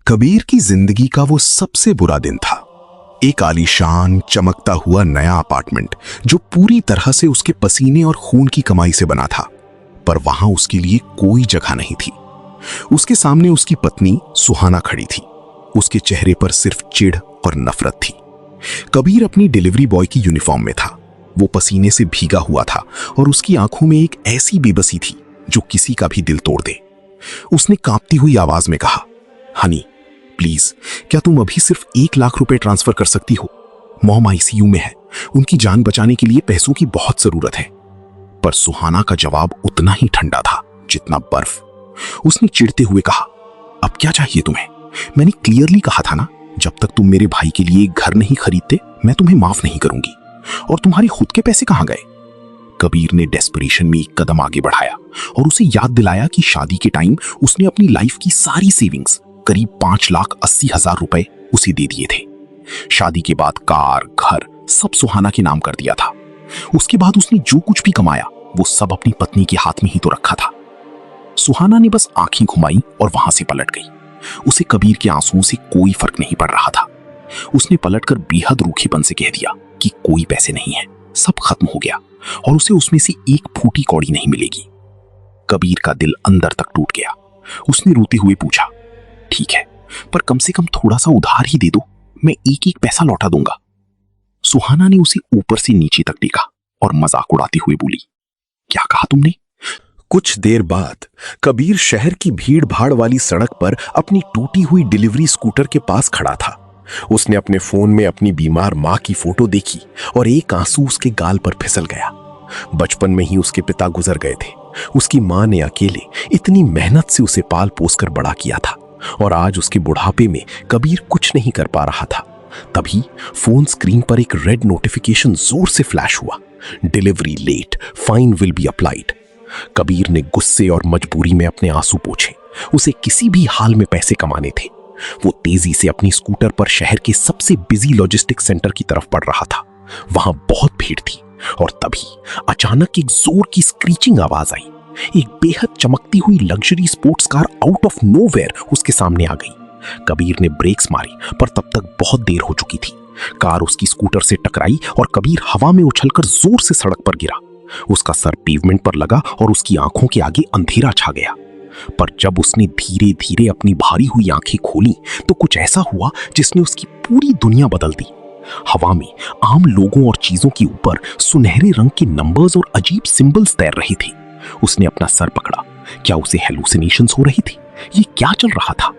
कबीर की जिंदगी का वो सबसे बुरा दिन था। एक आलीशान चमकता हुआ नया अपार्टमेंट जो पूरी तरह से उसके पसीने और खून की कमाई से बना था, पर वहां उसके लिए कोई जगह नहीं थी। उसके सामने उसकी पत्नी सुहाना खड़ी थी। उसके चेहरे पर सिर्फ चिढ़ और नफरत थी। कबीर अपनी डिलीवरी बॉय की यूनिफॉर्म में था। वो पसीने से भीगा हुआ था और उसकी आंखों में एक ऐसी बेबसी थी जो किसी का भी दिल तोड़ दे। उसने कांपती हुई आवाज में कहा, हनी प्लीज, क्या तुम अभी सिर्फ 1 लाख रुपए ट्रांसफर कर सकती हो? मॉम आईसीयू में है, उनकी जान बचाने के लिए पैसों की बहुत जरूरत है। पर सुहाना का जवाब उतना ही ठंडा था जितना बर्फ। उसने चिढ़ते हुए कहा, अब क्या चाहिए तुम्हें? मैंने क्लियरली कहा था ना, जब तक तुम मेरे भाई के लिए एक घर नहीं खरीदते मैं तुम्हें माफ नहीं करूंगी। और तुम्हारे खुद के पैसे कहां गए? कबीर ने डेस्परेशन में एक कदम आगे बढ़ाया और उसे याद दिलाया कि शादी के टाइम उसने अपनी लाइफ की सारी सेविंग्स, करीब 5,80,000 रुपए उसे दे दिए थे। शादी के बाद कार, घर सब सुहाना के नाम कर दिया था। उसके बाद उसने जो कुछ भी कमाया वो सब अपनी पत्नी के हाथ में ही तो रखा था। सुहाना ने बस आंखें घुमाई और वहां से पलट गई। उसे कबीर के आंसुओं से कोई फर्क नहीं पड़ रहा था। उसने पलटकर बेहद रूखेपन से कह दिया कि कोई पैसे नहीं है, सब खत्म हो गया और उसे उसमें से एक फूटी कौड़ी नहीं मिलेगी। कबीर का दिल अंदर तक टूट गया। उसने रोते हुए पूछा, ठीक है, पर कम से कम थोड़ा सा उधार ही दे दो, मैं एक एक पैसा लौटा दूंगा। सुहाना ने उसे ऊपर से नीचे तक देखा और मजाक उड़ाते हुए बोली, क्या कहा तुमने? कुछ देर बाद कबीर शहर की भीड़ भाड़ वाली सड़क पर अपनी टूटी हुई डिलीवरी स्कूटर के पास खड़ा था। उसने अपने फोन में अपनी बीमार मां की फोटो देखी और एक आंसू उसके गाल पर फिसल गया। बचपन में ही उसके पिता गुजर गए थे। उसकी मां ने अकेले इतनी मेहनत से उसे पाल पोस कर बड़ा किया था और आज उसके बुढ़ापे में कबीर कुछ नहीं कर पा रहा था। तभी फोन स्क्रीन पर एक रेड नोटिफिकेशन जोर से फ्लैश हुआ, delivery late, fine will be applied. Kabir ने गुस्से और मजबूरी में अपने आंसू पोंछे। उसे किसी भी हाल में पैसे कमाने थे। वो तेजी से अपनी स्कूटर पर शहर के सबसे बिजी लॉजिस्टिक सेंटर की तरफ बढ़ रहा था। वहां बहुत भीड़ थी और तभी अचानक एक जोर की स्क्रीचिंग आवाज आई। एक बेहद चमकती हुई luxury sports car out of nowhere उसके सामने आ गई। कबीर ने ब्रेक्स मारी पर तब तक बहुत देर हो चुकी थी। कार उसकी स्कूटर से टकराई और कबीर हवा में उछलकर जोर से सड़क पर गिरा। उसका सर पेवमेंट पर लगा और उसकी आंखों के आगे अंधेरा छा गया। पर जब उसने धीरे धीरे अपनी भारी हुई आंखें खोली तो कुछ ऐसा हुआ जिसने उसकी पूरी दुनिया बदल दी। हवा में आम लोगों और चीजों के ऊपर सुनहरे रंग के नंबर्स और अजीब सिंबल्स तैर रहे थे। उसने अपना सर पकड़ा। क्या उसे हेलुसिनेशंस हो रही थी? ये क्या चल रहा था?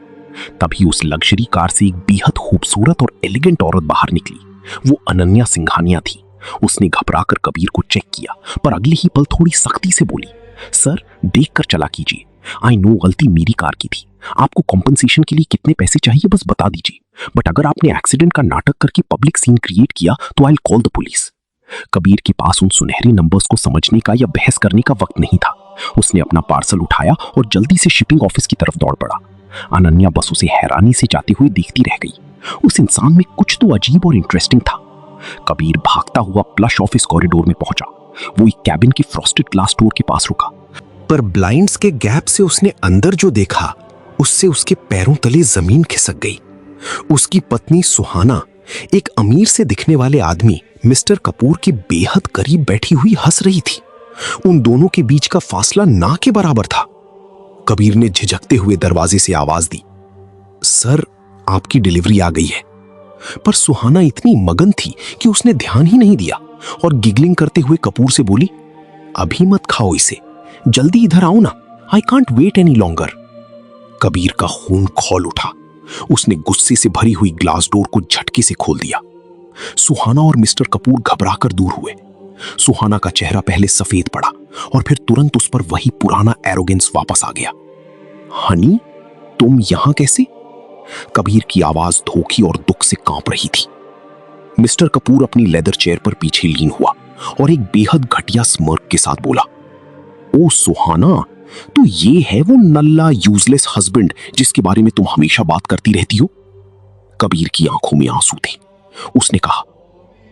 तभी उस लग्जरी कार से एक बेहद खूबसूरत और एलिगेंट औरत बाहर निकली। वो अनन्या सिंघानिया थी। उसने घबराकर कबीर को चेक किया पर अगले ही पल थोड़ी सख्ती से बोली, सर देखकर चला कीजिए। आई नो गलती मेरी कार की थी। आपको कॉम्पनसेशन के लिए कितने पैसे चाहिए बस बता दीजिए, बट अगर आपने एक्सीडेंट का नाटक करके पब्लिक सीन क्रिएट किया तो I will call the police. Kabir के पास उन सुनहरे नंबर्स को समझने का या बहस करने का वक्त नहीं था। उसने अपना पार्सल उठाया और जल्दी से शिपिंग ऑफिस की तरफ दौड़ पड़ा। अनन्या बस उसे हैरानी से जाती हुई देखती रह गई। उस इंसान में कुछ तो अजीब और इंटरेस्टिंग था। कबीर भागता हुआ प्लश ऑफिस कॉरिडोर में पहुंचा। वो एक कैबिन के फ्रॉस्टेड ग्लास डोर के पास रुका, पर ब्लाइंड्स के गैप से उसने अंदर जो देखा उससे उसके पैरों तले जमीन खिसक गई। उसकी पत्नी सुहाना एक अमीर से दिखने वाले आदमी मिस्टर कपूर के बेहद करीब बैठी हुई हंस रही थी। उन दोनों के बीच का फासला ना के बराबर था। कबीर ने झिझकते हुए दरवाजे से आवाज दी, सर आपकी डिलीवरी आ गई है। पर सुहाना इतनी मगन थी कि उसने ध्यान ही नहीं दिया और गिगलिंग करते हुए कपूर से बोली, अभी मत खाओ इसे, जल्दी इधर आओ ना, I can't wait any longer. Kabir का खून खौल उठा। उसने गुस्से से भरी हुई ग्लास डोर को झटके से खोल दिया। सुहाना और मिस्टर कपूर घबराकर दूर हुए। सुहाना का चेहरा पहले सफेद पड़ा और फिर तुरंत उस पर वही पुराना एरोगेंस वापस आ गया। हनी, तुम यहां कैसे? कबीर की आवाज धोखी और दुख से कांप रही थी। मिस्टर कपूर अपनी लेदर चेयर पर पीछे लीन हुआ और एक बेहद घटिया स्मर्क के साथ बोला, ओ सुहाना, तो ये है वो नल्ला यूजलेस हस्बैंड जिसके बारे में तुम हमेशा बात करती रहती हो। कबीर की आंखों में आंसू थे। उसने कहा,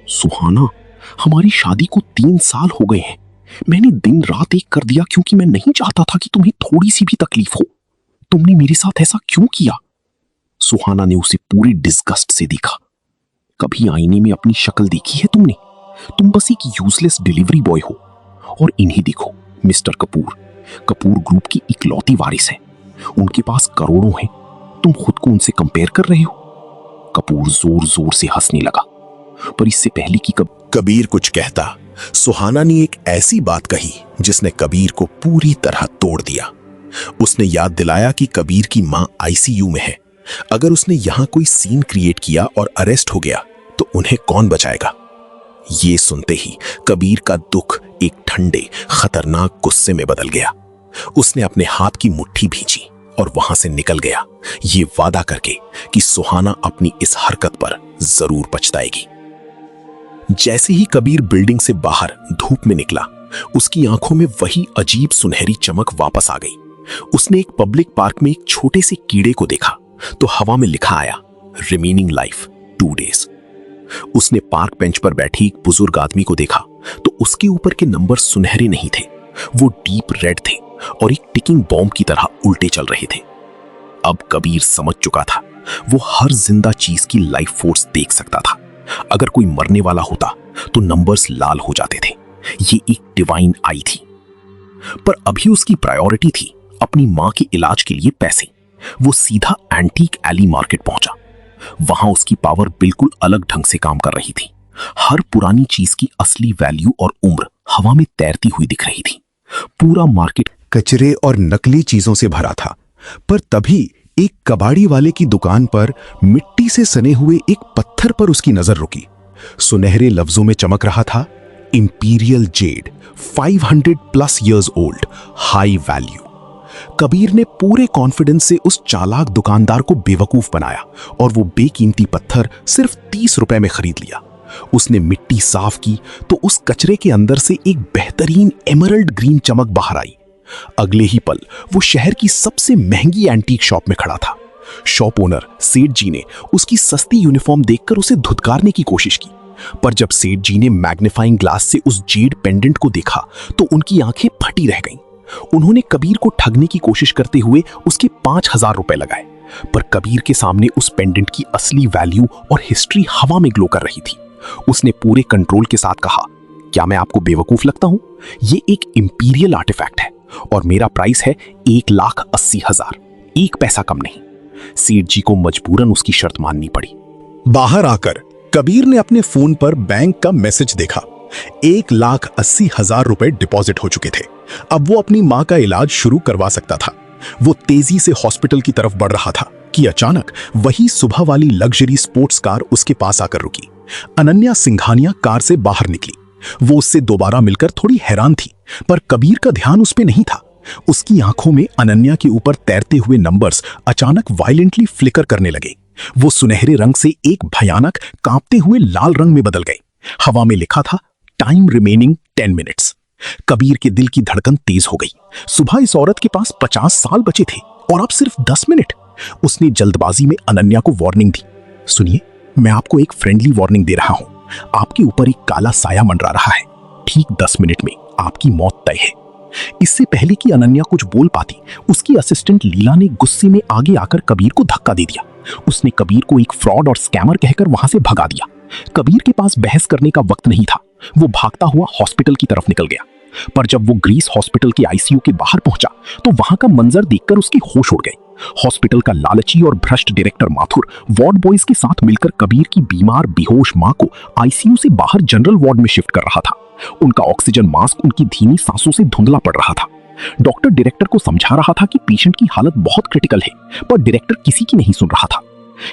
सुहाना, हमारी शादी को 3 साल हो गए हैं। मैंने दिन रात एक कर दिया क्योंकि मैं नहीं चाहता था कि तुम्हें थोड़ी सी भी तकलीफ हो। तुमने मेरे साथ ऐसा क्यों किया? सुहाना ने उसे पूरी डिस्गस्ट से देखा। कभी आईने में अपनी शक्ल देखी है तुमने? तुम बस एक यूजलेस डिलीवरी बॉय हो। और इन्हीं देखो, मिस्टर कपूर, कपूर ग्रुप की इकलौती वारिस है। उनके पास करोड़ों हैं, तुम खुद को उनसे कंपेयर कर रहे हो। कपूर जोर जोर से हंसने लगा, पर इससे पहले कि कबीर कुछ कहता, सुहाना ने एक ऐसी बात कही जिसने कबीर को पूरी तरह तोड़ दिया। उसने याद दिलाया कि कबीर की मां आईसीयू में है। अगर उसने यहां कोई सीन क्रिएट किया और अरेस्ट हो गया तो उन्हें कौन बचाएगा? ये सुनते ही कबीर का दुख एक ठंडे खतरनाक गुस्से में बदल गया। उसने अपने हाथ की मुट्ठी भींची और वहां से निकल गया, ये वादा करके कि सुहाना अपनी इस हरकत पर जरूर पछताएगी। जैसे ही कबीर बिल्डिंग से बाहर धूप में निकला, उसकी आंखों में वही अजीब सुनहरी चमक वापस आ गई। उसने एक पब्लिक पार्क में एक छोटे से कीड़े को देखा तो हवा में लिखा आया, रिमेनिंग लाइफ 2 days। उसने पार्क बेंच पर बैठी एक बुजुर्ग आदमी को देखा तो उसके ऊपर के नंबर सुनहरे नहीं थे, वो डीप रेड थे और एक टिकिंग बॉम्ब की तरह उल्टे चल रहे थे। अब कबीर समझ चुका था, वो हर जिंदा चीज की लाइफ फोर्स देख सकता था। अगर कोई मरने वाला होता तो नंबर्स लाल हो जाते थे। ये एक डिवाइन आई थी। पर अभी उसकी प्रायोरिटी थी अपनी मां के इलाज के लिए पैसे। वो सीधा एंटीक एली मार्केट पहुंचा। वहां उसकी पावर बिल्कुल अलग ढंग से काम कर रही थी। हर पुरानी चीज की असली वैल्यू और उम्र हवा में तैरती हुई दिख रही थी। पूरा मार्केट कचरे और नकली चीजों से भरा था। पर तभी एक कबाड़ी वाले की दुकान पर मिट्टी से सने हुए एक पत्थर पर उसकी नजर रुकी। सुनहरे लफ्जों में चमक रहा था, imperial Z, 500+ years old, high value. Kabir ने पूरे कॉन्फिडेंस से उस चालाक दुकानदार को बेवकूफ बनाया और वो बेकीमती पत्थर सिर्फ 30 रुपए में खरीद लिया। उसने मिट्टी साफ की तो उस कचरे के अंदर से एक बेहतरीन एमरल्ड ग्रीन चमक बाहर आई। अगले ही पल वो शहर की सबसे महंगी एंटीक शॉप में खड़ा था। शॉप ओनर सेठ जी ने उसकी सस्ती यूनिफॉर्म देखकर उसे धुतकारने की कोशिश की, पर जब सेठ जी ने मैग्नीफाइंग ग्लास से उस जेड पेंडेंट को देखा तो उनकी आंखें फटी रह गईं। उन्होंने कबीर को ठगने की कोशिश करते हुए उसके 5000 रुपए लगाए, पर कबीर के सामने उस पेंडेंट की असली वैल्यू और हिस्ट्री हवा में ग्लो कर रही थी। उसने पूरे कंट्रोल के साथ कहा, क्या मैं आपको बेवकूफ लगता हूं? ये एक इंपीरियल आर्टिफैक्ट है और मेरा प्राइस है 1,80,000, 1 पैसा कम नहीं। सेठ जी को मजबूरन उसकी शर्त माननी पड़ी। बाहर आकर कबीर ने अपने फोन पर बैंक का मैसेज देखा। 1,80,000 रुपए डिपॉजिट हो चुके थे। अब वो अपनी मां का इलाज शुरू करवा सकता था। वो तेजी से हॉस्पिटल की तरफ बढ़ रहा था कि अचानक वही सुबह वाली लग्जरी स्पोर्ट्स कार उसके पास आकर रुकी। अनन्या सिंघानिया कार से बाहर निकली। वो उससे दोबारा मिलकर थोड़ी हैरान थी, पर कबीर का ध्यान उस पे नहीं था। उसकी आंखों में अनन्या के ऊपर तैरते हुए नंबर्स अचानक वायलेंटली फ्लिकर करने लगे। वो सुनहरे रंग से एक भयानक कांपते हुए लाल रंग में बदल गए। हवा में लिखा था, टाइम रिमेनिंग 10 मिनट्स। कबीर के दिल की धड़कन तेज हो गई। सुबह इस औरत के पास 50 साल बचे थे और अब सिर्फ 10 मिनट। उसने जल्दबाजी में अनन्या को वार्निंग दी, सुनिए, मैं आपको एक फ्रेंडली वार्निंग दे रहा हूं। आपके ऊपर एक काला साया मंडरा रहा है। ठीक 10 मिनट में आपकी मौत तय है। इससे पहले कि अनन्या कुछ बोल पाती, उसकी असिस्टेंट लीला ने गुस्से में आगे आकर कबीर को धक्का दे दिया। उसने कबीर को एक फ्रॉड और स्कैमर कहकर वहां से भगा दिया। कबीर के पास बहस करने का वक्त नहीं था। वो भागता हुआ हॉस्पिटल की तरफ निकल गया। पर जब वो ग्रीस हॉस्पिटल के आईसीयू के बाहर पहुंचा तो वहां का मंजर देखकर उसकी होश उड़ गई। हॉस्पिटल का लालची और भ्रष्ट डायरेक्टर माथुर वार्ड बॉयज के साथ मिलकर कबीर की बीमार बेहोश मां को आईसीयू से बाहर जनरल वार्ड में शिफ्ट कर रहा था। उनका ऑक्सीजन मास्क उनकी धीमी सांसों से धुंधला पड़ रहा था। डॉक्टर डायरेक्टर को समझा रहा था कि पेशेंट की हालत बहुत क्रिटिकल है, पर डायरेक्टर किसी की नहीं सुन रहा था।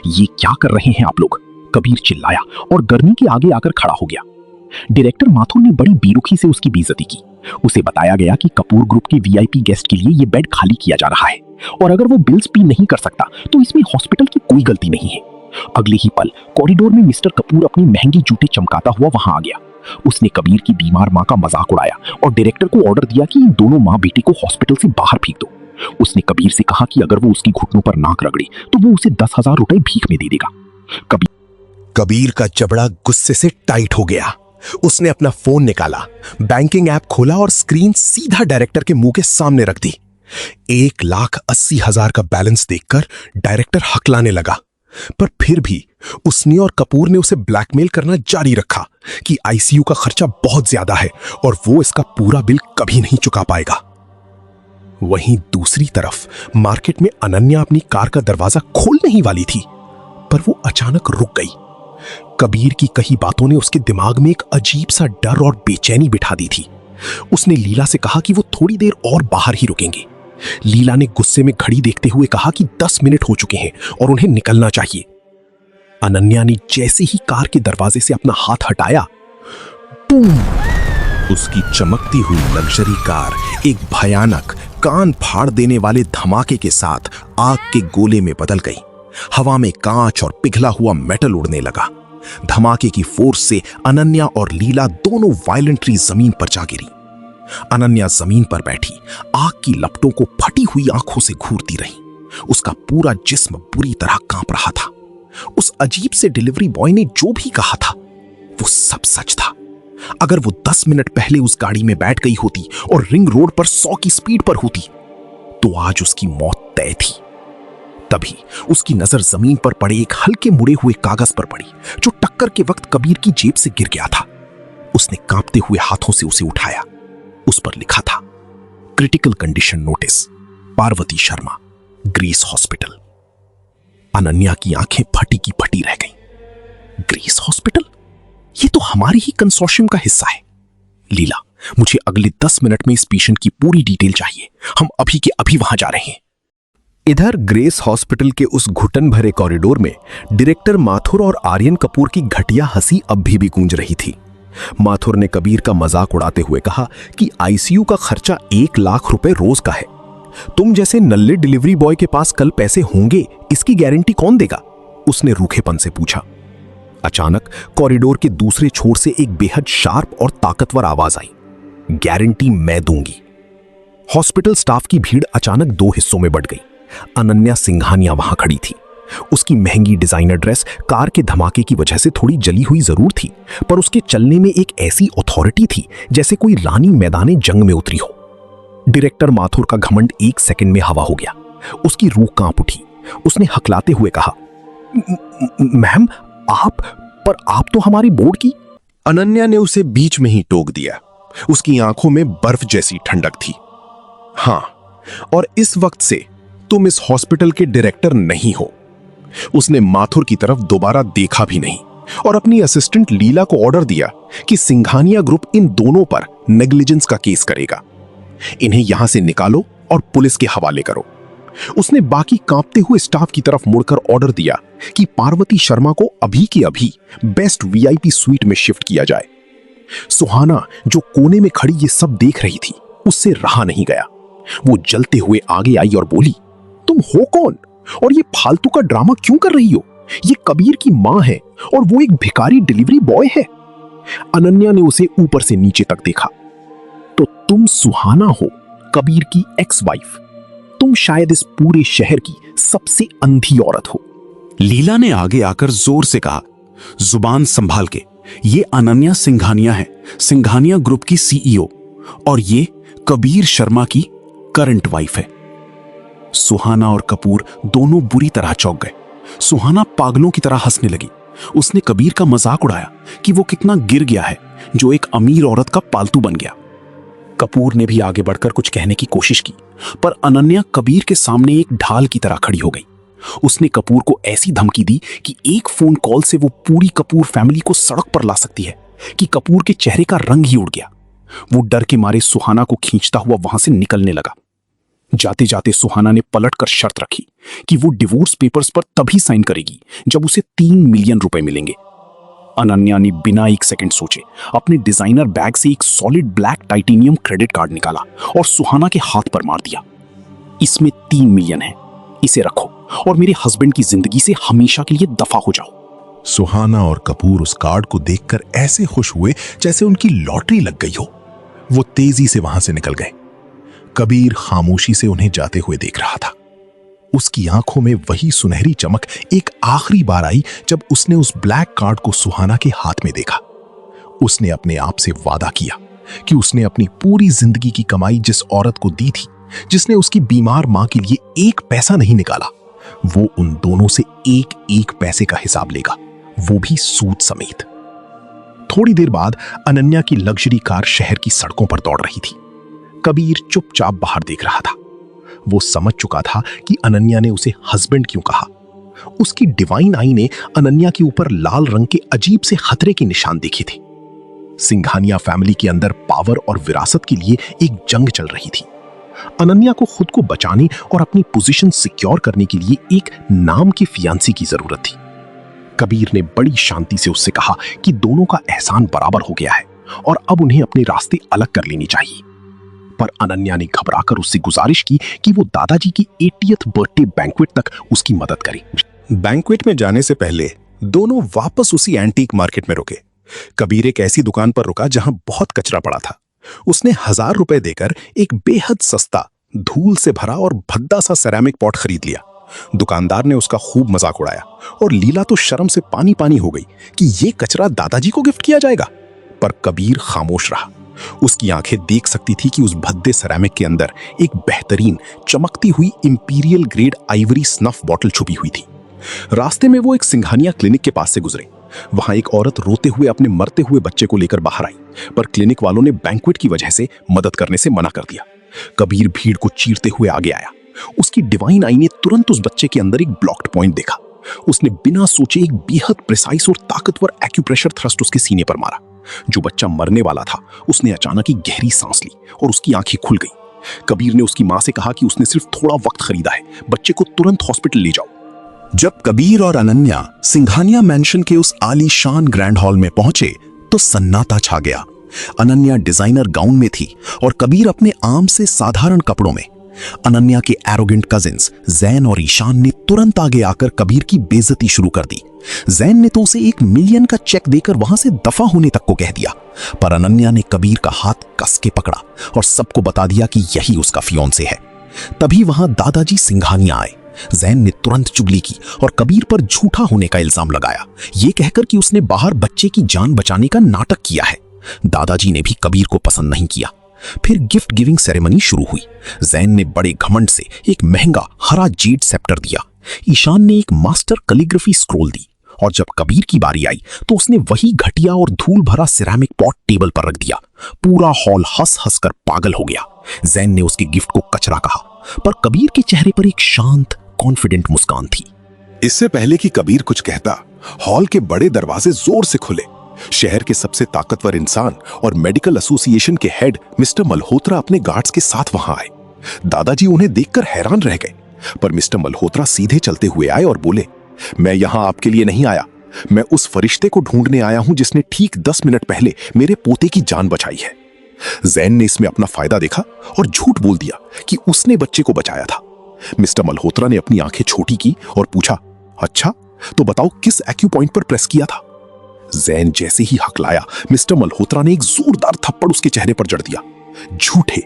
ये क्या कर रहे हैं आप लोग? कबीर चिल्लाया और गर्मी के आगे आकर खड़ा हो गया। डायरेक्टर माथुर ने बड़ी बेरुखी से उसकी बेइज्जती की। उसे बताया गया कि कपूर ग्रुप के वीआईपी गेस्ट के लिए ये बेड खाली किया जा रहा है और अगर वो बिल्स पे नहीं कर सकता तो इसमें हॉस्पिटल की कोई गलती नहीं है। अगले ही पल कॉरिडोर में मिस्टर कपूर अपनी महंगी जूते चमकाता हुआ वहां आ गया। उसने कबीर की बीमार मां का मजाक उड़ाया और डायरेक्टर को ऑर्डर दिया कि इन दोनों मां बेटे को हॉस्पिटल से बाहर फेंक दो। उसने कबीर से कहा कि अगर वो उसकी घुटनों पर नाक रगड़े तो वो उसे 10,000 रुपए भीख में दे देगा। कबीर का जबड़ा गुस्से से टाइट हो गया। उसने अपना फोन निकाला, बैंकिंग ऐप खोला और स्क्रीन सीधा डायरेक्टर के मुंह के सामने रख दी। 1,80,000 का बैलेंस देखकर डायरेक्टर हकलाने लगा, पर फिर भी उसने और कपूर ने उसे ब्लैकमेल करना जारी रखा कि आईसीयू का खर्चा बहुत ज्यादा है और वो इसका पूरा बिल कभी नहीं चुका पाएगा। वहीं दूसरी तरफ मार्केट में अनन्या अपनी कार का दरवाजा खोलने ही वाली थी, पर वो अचानक रुक गई। कबीर की कही बातों ने उसके दिमाग में एक अजीब सा डर और बेचैनी बिठा दी थी। उसने लीला से कहा कि वो थोड़ी देर और बाहर ही रुकेंगे। लीला ने गुस्से में घड़ी देखते हुए कहा कि 10 मिनट हो चुके हैं और उन्हें निकलना चाहिए। अनन्या ने जैसे ही कार के दरवाजे से अपना हाथ हटाया, बूम! उसकी चमकती हुई लग्जरी कार एक भयानक कान फाड़ देने वाले धमाके के साथ आग के गोले में बदल गई। हवा में कांच और पिघला हुआ मेटल उड़ने लगा। धमाके की फोर्स से अनन्या और लीला दोनों वायलेंटली जमीन पर जा गिरी। अनन्या जमीन पर बैठी आग की लपटों को फटी हुई आंखों से घूरती रही। उसका पूरा जिस्म बुरी तरह कांप रहा था। उस अजीब से डिलीवरी बॉय ने जो भी कहा था वो सब सच था। अगर वो 10 मिनट पहले उस गाड़ी में बैठ गई होती और रिंग रोड पर 100 की स्पीड पर होती तो आज उसकी मौत तय थी। तभी उसकी नजर जमीन पर पड़े एक हल्के मुड़े हुए कागज पर पड़ी जो टक्कर के वक्त कबीर की जेब से गिर गया था। उसने कांपते हुए हाथों से उसे उठाया। उस पर लिखा था, critical condition notice, Parvati Sharma, Greece hospital. Ananya की आंखें फटी की फटी रह गईं। Greece hospital? ये तो हमारी ही कंसोर्शियम का हिस्सा है। लीला, मुझे अगले 10 मिनट में इस पेशेंट की पूरी डिटेल चाहिए। हम अभी के अभी वहां जा रहे हैं। इधर ग्रेस हॉस्पिटल के उस घुटन भरे कॉरिडोर में डायरेक्टर माथुर और आर्यन कपूर की घटिया हंसी अब भी गूंज रही थी। माथुर ने कबीर का मजाक उड़ाते हुए कहा कि आईसीयू का खर्चा 1 लाख रुपए रोज का है। तुम जैसे नल्ले डिलीवरी बॉय के पास कल पैसे होंगे, इसकी गारंटी कौन देगा? उसने रूखेपन से पूछा। अचानक कॉरिडोर के दूसरे छोर से एक बेहद शार्प और ताकतवर आवाज आई, गारंटी मैं दूंगी। हॉस्पिटल स्टाफ की भीड़ अचानक 2 हिस्सों में बढ़ गई। अनन्या सिंघानिया वहां खड़ी थी। उसकी महंगी डिजाइनर ड्रेस कार के धमाके की वजह से थोड़ी जली हुई जरूर थी, पर उसके चलने में एक ऐसी अथॉरिटी थी जैसे कोई रानी मैदाने जंग में उतरी हो। डायरेक्टर माथुर का घमंड 1 सेकंड में हवा हो गया। उसकी रूह कांप उठी। उसने हकलाते हुए कहा, मैम आप तो हमारी बोर्ड की। अनन्या ने उसे बीच में ही टोक दिया। उसकी आंखों में बर्फ जैसी ठंडक थी। हां, और इस वक्त से तुम इस हॉस्पिटल के डायरेक्टर नहीं हो। उसने माथुर की तरफ दोबारा देखा भी नहीं और अपनी असिस्टेंट लीला को ऑर्डर दिया कि सिंघानिया ग्रुप इन दोनों पर नेग्लिजेंस का केस करेगा। इन्हें यहां से निकालो और पुलिस के हवाले करो। उसने बाकी कांपते हुए स्टाफ की तरफ मुड़कर ऑर्डर दिया कि पार्वती शर्मा को अभी के अभी बेस्ट वीआईपी स्वीट में शिफ्ट किया जाए। सुहाना, जो कोने में खड़ी ये सब देख रही थी, उससे रहा नहीं गया। वो जलते हुए आगे आई और बोली, तुम हो कौन और ये फालतू का ड्रामा क्यों कर रही हो? ये कबीर की मां है और वो एक भिखारी डिलीवरी बॉय है। अनन्या ने उसे ऊपर से नीचे तक देखा। तो तुम सुहाना हो, कबीर की एक्स वाइफ। तुम शायद इस पूरे शहर की सबसे अंधी औरत हो। लीला ने आगे आकर जोर से कहा, जुबान संभाल के। ये अनन्या सिंघानिया है, सिंघानिया ग्रुप की सीईओ, और ये कबीर शर्मा की करंट वाइफ है। सुहाना और कपूर दोनों बुरी तरह चौंक गए। सुहाना पागलों की तरह हंसने लगी। उसने कबीर का मजाक उड़ाया कि वो कितना गिर गया है जो एक अमीर औरत का पालतू बन गया। कपूर ने भी आगे बढ़कर कुछ कहने की कोशिश की, पर अनन्या कबीर के सामने एक ढाल की तरह खड़ी हो गई। उसने कपूर को ऐसी धमकी दी कि एक फोन कॉल से वो पूरी कपूर फैमिली को सड़क पर ला सकती है कि कपूर के चेहरे का रंग ही उड़ गया। वो डर के मारे सुहाना को खींचता हुआ वहां से निकलने लगा। जाते जाते सुहाना ने पलटकर शर्त रखी कि वो डिवोर्स पेपर्स पर तभी साइन करेगी जब उसे 3 मिलियन रुपए मिलेंगे। अनन्या ने बिना 1 सेकंड सोचे अपने डिजाइनर बैग से एक solid black titanium credit card निकाला और सुहाना के हाथ पर मार दिया। इसमें 3 मिलियन है, इसे रखो और मेरे हस्बैंड की जिंदगी से हमेशा के लिए दफा हो जाओ। सुहाना और कपूर उस कार्ड को देखकर ऐसे खुश हुए जैसे उनकी लॉटरी लग गई हो। वो तेजी से वहां से निकल गए। कबीर खामोशी से उन्हें जाते हुए देख रहा था। उसकी आंखों में वही सुनहरी चमक एक आखिरी बार आई जब उसने उस ब्लैक कार्ड को सुहाना के हाथ में देखा। उसने अपने आप से वादा किया कि उसने अपनी पूरी जिंदगी की कमाई जिस औरत को दी थी जिसने उसकी बीमार मां के लिए एक पैसा नहीं निकाला, वो उन दोनों से एक एक पैसे का हिसाब लेगा, वो भी सूद समेत। थोड़ी देर बाद अनन्या की लग्जरी कार शहर की सड़कों पर दौड़ रही थी। कबीर चुपचाप बाहर देख रहा था। वो समझ चुका था कि अनन्या ने उसे हस्बैंड क्यों कहा। उसकी डिवाइन आई ने अनन्या के ऊपर लाल रंग के अजीब से खतरे के निशान देखे थे। सिंघानिया फैमिली के अंदर पावर और विरासत के लिए एक जंग चल रही थी। अनन्या को खुद को बचाने और अपनी पोजीशन सिक्योर करने के लिए एक नाम की फियांसी की जरूरत थी। कबीर ने बड़ी शांति से उससे कहा कि दोनों का एहसान बराबर हो गया है और अब उन्हें अपने रास्ते अलग कर लेने चाहिए। पर अनन्या ने घबराकर उससे गुजारिश की कि वो दादाजी की 80th बर्थडे बैंक्वेट तक उसकी मदद करे। बैंक्वेट में जाने से पहले दोनों वापस उसी एंटीक मार्केट में रुके। कबीर एक ऐसी दुकान पर रुका जहां बहुत कचरा पड़ा था। उसने 1000 रुपए देकर एक बेहद सस्ता, धूल से भरा और भद्दा सा सेरामिक पॉट खरीद लिया। दुकानदार ने उसका खूब मजाक उड़ाया और लीला तो शर्म से पानी पानी हो गई कि ये कचरा दादाजी को गिफ्ट किया जाएगा। पर कबीर खामोश रहा। उसकी आंखें देख सकती थी कि उस भद्दे सेरामिक के अंदर एक बेहतरीन चमकती हुई imperial grade Ivory snuff bottle छुपी हुई थी। रास्ते में वो एक सिंघानिया क्लिनिक के पास से गुजरे। वहां एक औरत रोते हुए अपने मरते हुए बच्चे को लेकर बाहर आई, पर क्लिनिक वालों ने बैंक्वेट की वजह से मदद करने से मना कर दिया। कबीर भीड़ को चीरते हुए आगे आया। उसकी डिवाइन आई ने तुरंत उस बच्चे के अंदर एक ब्लॉक्ड पॉइंट देखा। उसने बिना सोचे एक बेहद प्रिसाइज और ताकतवर एक्यूप्रेशर थ्रस्ट उसके सीने पर मारा। जो बच्चा मरने वाला था, उसने अचानक ही गहरी सांस ली और उसकी आंखें खुल गई। कबीर ने उसकी मां से कहा कि उसने सिर्फ थोड़ा वक्त खरीदा है, बच्चे को तुरंत हॉस्पिटल ले जाओ। जब कबीर और अनन्या सिंघानिया मैंशन के उस आलीशान ग्रैंड हॉल में पहुंचे तो सन्नाटा छा गया। अनन्या डिजाइनर गाउन में थी और कबीर अपने आम से साधारण कपड़ों में। अनन्या के एरोगेंट कजिन्स जैन और ईशान ने तुरंत आगे आकर कबीर की बेइज्जती शुरू कर दी। जैन ने तो उसे 1 मिलियन का चेक देकर वहां से दफा होने तक को कह दिया, पर अनन्या ने कबीर का हाथ कस के पकड़ा और सबको बता दिया कि यही उसका फियोंसे है। तभी वहां दादाजी सिंघानिया आए। जैन ने तुरंत चुगली की और कबीर पर झूठा होने का इल्जाम लगाया, ये कहकर कि उसने बाहर बच्चे की जान बचाने का नाटक किया है। दादाजी ने भी कबीर को पसंद नहीं किया। फिर गिफ्ट गिविंग सेरेमनी शुरू हुई। जैन ने बड़े घमंड से एक महंगा हरा जेड सेप्टर दिया। ईशान ने एक मास्टर कैलीग्राफी स्क्रोल दी और जब कबीर की बारी आई तो उसने वही घटिया और धूल भरा सिरेमिक पॉट टेबल पर रख दिया। पूरा हॉल हंस हंस कर पागल हो गया। जैन ने उसके गिफ्ट को कचरा कहा, पर कबीर के चेहरे पर एक शांत कॉन्फिडेंट मुस्कान थी। इससे पहले कि कबीर कुछ कहता, हॉल के बड़े दरवाजे जोर से खुले। शहर के सबसे ताकतवर इंसान और मेडिकल एसोसिएशन के हेड मिस्टर मल्होत्रा अपने गार्ड्स के साथ वहां आए। दादाजी उन्हें देखकर हैरान रह गए, पर मिस्टर मल्होत्रा सीधे चलते हुए आए और बोले, मैं यहां आपके लिए नहीं आया, मैं उस फरिश्ते को ढूंढने आया हूं जिसने ठीक 10 मिनट पहले मेरे पोते की जान बचाई है। जैन ने इसमें अपना फायदा देखा और झूठ बोल दिया कि उसने बच्चे को बचाया था। मिस्टर मल्होत्रा ने अपनी आंखें छोटी की और पूछा, अच्छा तो बताओ किस एक्यू पॉइंट पर प्रेस किया था। जैन जैसे ही हकलाया, मिस्टर मल्होत्रा ने एक जोरदार थप्पड़ उसके चेहरे पर जड़ दिया। झूठे।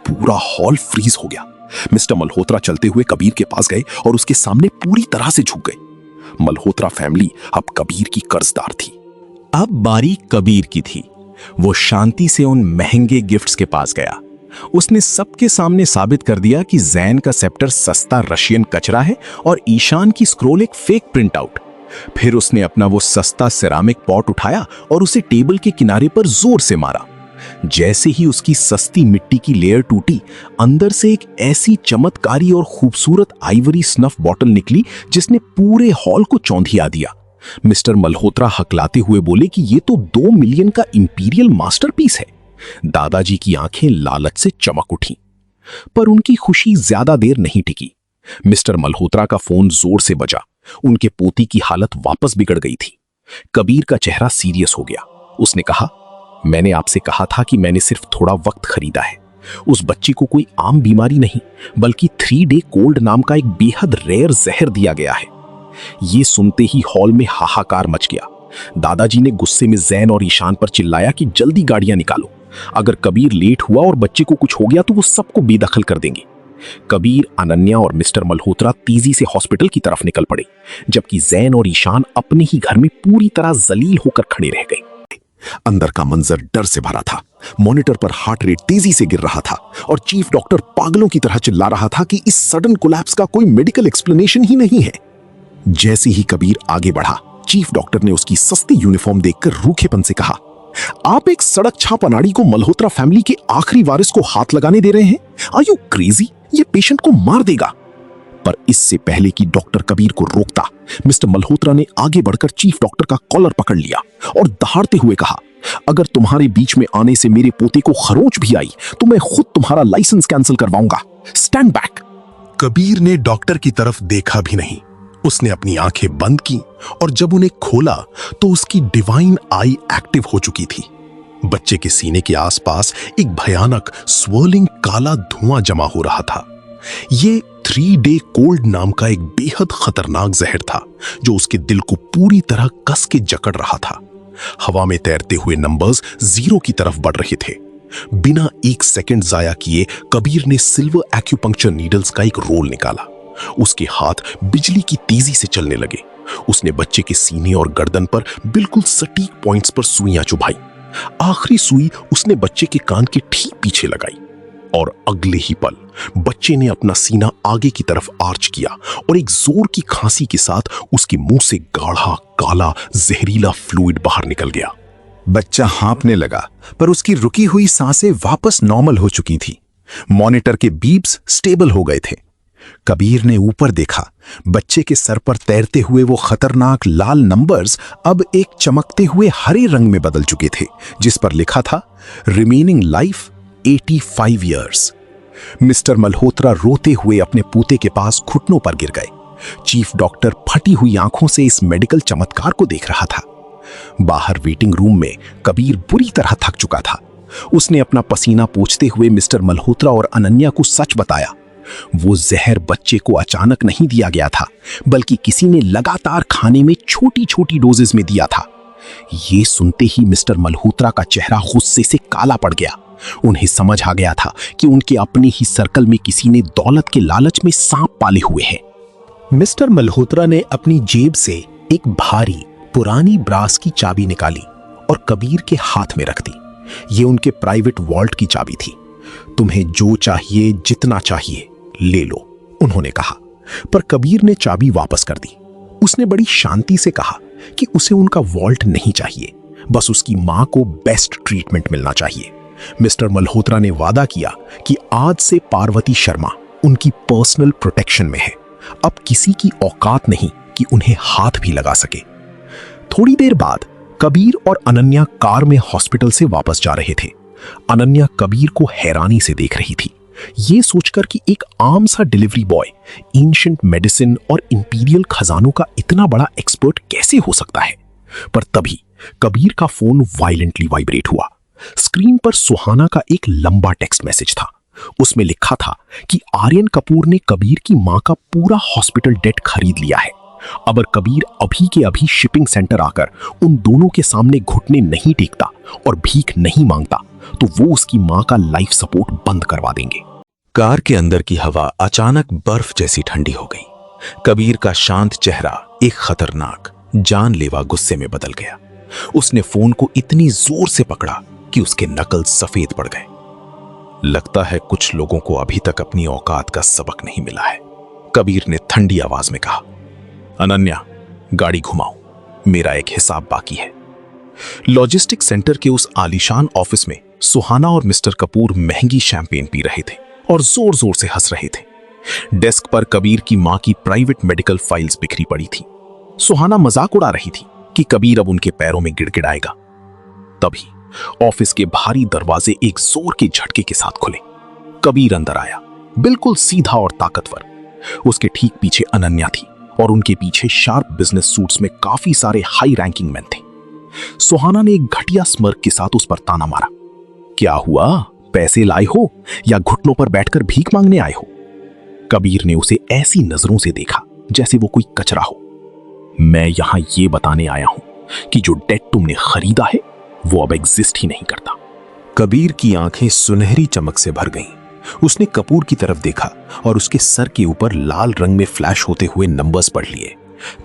पूरा हॉल फ्रीज हो गया। मिस्टर मल्होत्रा चलते हुए कबीर के पास गए और उसके सामने पूरी तरह से झुक गए। मल्होत्रा फैमिली अब कबीर की कर्जदार थी। अब बारी कबीर की थी। वो शांति से उन महंगे गिफ्ट्स के पास गया। उसने सबके सामने साबित कर दिया कि जैन का सेप्टर सस्ता रशियन कचरा है और ईशान की स्क्रोल एक फेक प्रिंट आउट। फिर उसने अपना वो सस्ता सिरामिक पॉट उठाया और उसे टेबल के किनारे पर जोर से मारा। जैसे ही उसकी सस्ती मिट्टी की लेयर टूटी, अंदर से एक ऐसी चमत्कारी और खूबसूरत आइवरी स्नफ बॉटल निकली जिसने पूरे हॉल को चौंधिया दिया। मिस्टर मल्होत्रा हकलाते हुए बोले कि ये तो 2 मिलियन का इंपीरियल मास्टरपीस है। दादाजी की आंखें लालच से चमक उठी, पर उनकी खुशी ज्यादा देर नहीं टिकी। मिस्टर मल्होत्रा का फोन जोर से बजा। उनके पोती की हालत वापस बिगड़ गई थी। कबीर का चेहरा सीरियस हो गया। उसने कहा, मैंने आपसे कहा था कि मैंने सिर्फ थोड़ा वक्त खरीदा है। उस बच्ची को कोई आम बीमारी नहीं बल्कि 3 डे कोल्ड नाम का एक बेहद रेयर जहर दिया गया है। ये सुनते ही हॉल में हाहाकार मच गया। दादाजी ने गुस्से में जैन और ईशान पर चिल्लाया कि जल्दी गाड़ियां निकालो। अगर कबीर लेट हुआ और बच्चे को कुछ हो गया तो वो सबको बेदखल कर देंगे। कबीर, अनन्या और मिस्टर मल्होत्रा तेजी से हॉस्पिटल की तरफ निकल पड़े, जबकि जैन और ईशान अपने ही घर में पूरी तरह जलील होकर खड़े रह गए। अंदर का मंजर डर से भरा था। मॉनिटर पर हार्ट रेट तेजी से गिर रहा था और चीफ डॉक्टर पागलों की तरह चिल्ला रहा था कि इस सडन कोलैप्स का कोई मेडिकल एक्सप्लेनेशन ही नहीं है। जैसे ही कबीर आगे बढ़ा, चीफ डॉक्टर ने उसकी सस्ती यूनिफॉर्म देखकर रूखेपन से कहा, आप एक सड़क छाप अनाड़ी को मल्होत्रा फैमिली के आखिरी वारिस को हाथ लगाने दे रहे हैं? Are you crazy? ये पेशेंट को मार देगा। पर इससे पहले कि डॉक्टर कबीर को रोकता, मिस्टर मल्होत्रा ने आगे बढ़कर चीफ डॉक्टर का कॉलर पकड़ लिया और दहाड़ते हुए कहा, अगर तुम्हारे बीच में आने से मेरे पोते को खरोंच भी आई तो मैं खुद तुम्हारा लाइसेंस कैंसिल करवाऊंगा। Stand back. कबीर ने डॉक्टर की तरफ देखा भी नहीं। उसने अपनी आंखें बंद की और जब उन्हें खोला तो उसकी डिवाइन आई एक्टिव हो चुकी थी। बच्चे के सीने के आसपास एक भयानक स्वर्लिंग काला धुआं जमा हो रहा था। ये 3-day कोल्ड नाम का एक बेहद खतरनाक जहर था जो उसके दिल को पूरी तरह कस के जकड़ रहा था। हवा में तैरते हुए नंबर्स 0 की तरफ बढ़ रहे थे। बिना 1 सेकंड जाया किए कबीर ने सिल्वर एक्यूपंक्चर नीडल्स का एक रोल निकाला। उसके हाथ बिजली की तेजी से चलने लगे। उसने बच्चे के सीने और गर्दन पर बिल्कुल सटीक पॉइंट्स पर सुइयां चुभाई। आखिरी सुई उसने बच्चे के कान के ठीक पीछे लगाई और अगले ही पल बच्चे ने अपना सीना आगे की तरफ आर्च किया और एक जोर की खांसी के साथ उसके मुंह से गाढ़ा काला जहरीला फ्लूइड बाहर निकल गया। बच्चा हाँफने लगा, पर उसकी रुकी हुई सांसें वापस नॉर्मल हो चुकी थी। मॉनिटर के बीप्स स्टेबल हो गए थे। कबीर ने ऊपर देखा। बच्चे के सर पर तैरते हुए वो खतरनाक लाल नंबर्स अब एक चमकते हुए हरे रंग में बदल चुके थे, जिस पर लिखा था remaining life 85 years. Mister Malhotra रोते हुए अपने पोते के पास घुटनों पर गिर गए। चीफ डॉक्टर फटी हुई आंखों से इस मेडिकल चमत्कार को देख रहा था। बाहर वेटिंग रूम में कबीर बुरी तरह थक चुका था। उसने अपना पसीना पोंछते हुए मिस्टर मल्होत्रा और अनन्या को सच बताया। वो जहर बच्चे को अचानक नहीं दिया गया था, बल्कि किसी ने लगातार खाने में छोटी छोटी डोजेस में दिया था। ये सुनते ही मिस्टर मल्होत्रा का चेहरा गुस्से से काला पड़ गया। उन्हें समझ आ गया था कि उनके अपने ही सर्कल में किसी ने दौलत के लालच में सांप पाले हुए हैं। मिस्टर मल्होत्रा ने अपनी जेब से एक भारी पुरानी ब्रास की चाबी निकाली और कबीर के हाथ में रख दी। ये उनके प्राइवेट वॉल्ट की चाबी थी। तुम्हें जो चाहिए, जितना चाहिए ले लो, उन्होंने कहा। पर कबीर ने चाबी वापस कर दी। उसने बड़ी शांति से कहा कि उसे उनका वॉल्ट नहीं चाहिए, बस उसकी मां को बेस्ट ट्रीटमेंट मिलना चाहिए। मिस्टर मल्होत्रा ने वादा किया कि आज से पार्वती शर्मा उनकी पर्सनल प्रोटेक्शन में है। अब किसी की औकात नहीं कि उन्हें हाथ भी लगा सके। थोड़ी देर बाद कबीर और अनन्या कार में हॉस्पिटल से वापस जा रहे थे। अनन्या कबीर को हैरानी से देख रही थी, ये सोचकर कि एक आम सा डिलीवरी बॉय एंशिएंट मेडिसिन और इंपीरियल खजानों का इतना बड़ा एक्सपर्ट कैसे हो सकता है। पर तभी कबीर का फोन वायलेंटली वाइब्रेट हुआ। स्क्रीन पर सुहाना का एक लंबा टेक्स्ट मैसेज था। उसमें लिखा था कि आर्यन कपूर ने कबीर की मां का पूरा हॉस्पिटल डेट खरीद लिया है। अगर कबीर अभी के अभी शिपिंग सेंटर आकर उन दोनों के सामने घुटने नहीं टेकता और भीख नहीं मांगता तो वो उसकी मां का लाइफ सपोर्ट बंद करवा देंगे। कार के अंदर की हवा अचानक बर्फ जैसी ठंडी हो गई। कबीर का शांत चेहरा एक खतरनाक जानलेवा गुस्से में बदल गया। उसने फोन को इतनी जोर से पकड़ा कि उसके नकल सफेद पड़ गए। लगता है कुछ लोगों को अभी तक अपनी औकात का सबक नहीं मिला है, कबीर ने ठंडी आवाज में कहा। अनन्या, गाड़ी घुमाओ, मेरा एक हिसाब बाकी है। लॉजिस्टिक सेंटर के उस आलीशान ऑफिस में सुहाना और मिस्टर कपूर महंगी शैंपेन पी रहे थे और जोर जोर से हंस रहे थे। डेस्क पर कबीर की मां की प्राइवेट मेडिकल फाइल्स बिखरी पड़ी थी। सुहाना मजाक उड़ा रही थी कि कबीर अब उनके पैरों में गिड़गिड़ाएगा। तभी ऑफिस के भारी दरवाजे एक जोर के झटके के साथ खुले। कबीर अंदर आया, बिल्कुल सीधा और ताकतवर। उसके ठीक पीछे अनन्या थी और उनके पीछे शार्प बिजनेस सूट्स में काफी सारे हाई रैंकिंग मैन थे। सुहाना ने एक घटिया स्मर्क के साथ उस पर ताना मारा। क्या हुआ, पैसे लाए हो या घुटनों पर बैठकर भीख मांगने आए हो? कबीर ने उसे ऐसी नजरों से देखा जैसे वो कोई कचरा हो। मैं यहां ये बताने आया हूं कि जो डेट तुमने खरीदा है वो अब एग्जिस्ट ही नहीं करता। कबीर की आंखें सुनहरी चमक से भर गईं। उसने कपूर की तरफ देखा और उसके सर के ऊपर लाल रंग में फ्लैश होते हुए नंबर्स पढ़ लिए।